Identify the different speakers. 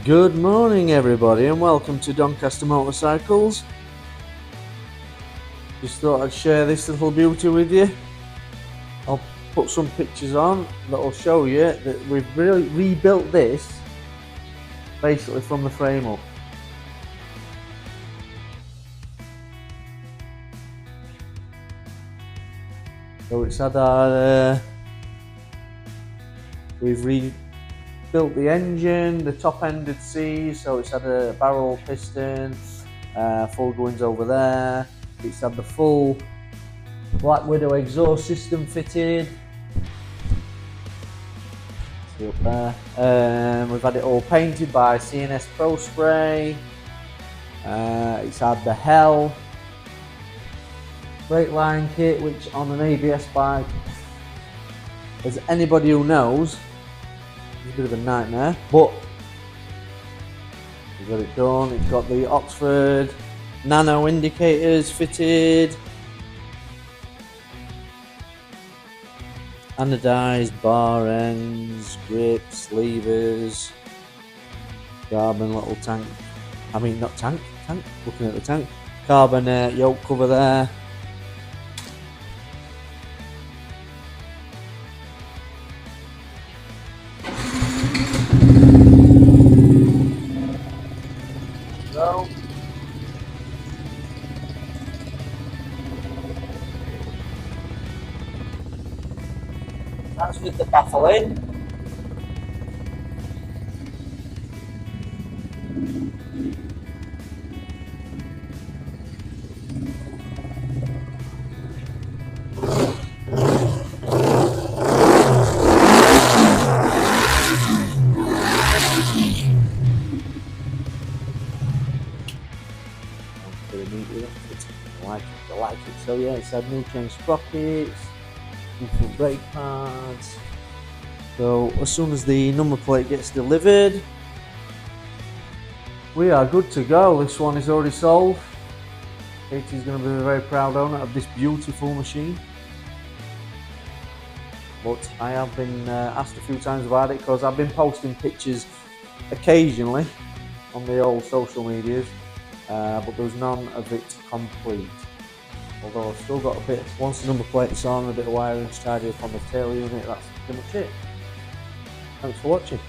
Speaker 1: Good morning, everybody, and welcome to Doncaster Motorcycles. Just thought I'd share this little beauty with you. I'll put some pictures on that'll show you that we've really rebuilt this basically from the frame up. So it's had our we've rebuilt the engine, the top-ended C, so it's had a barrel piston, full guins over there. It's had the full Black Widow exhaust system fitted. See up there. We've had it all painted by CNS Pro Spray. It's had the Hell brake line kit, which on an ABS bike, as anybody who knows, is a bit of a nightmare, but we've got it done. It's got the Oxford nano indicators fitted, anodized bar ends, grips, levers, carbon little tank, looking at the tank, carbon yoke cover there. So, that's with the baffle in. Pretty neat with it. I like it. So yeah, it's had new chain sprockets, new full brake pads. So as soon as the number plate gets delivered, we are good to go. This one is already sold. Katie's going to be a very proud owner of this beautiful machine. But I have been asked a few times about it because I've been posting pictures occasionally on the old social medias, but there's none of it complete. Although I've still got a bit, once the number plate's on, a bit of wiring to tidy up on the tail unit, that's pretty much it. Thanks for watching.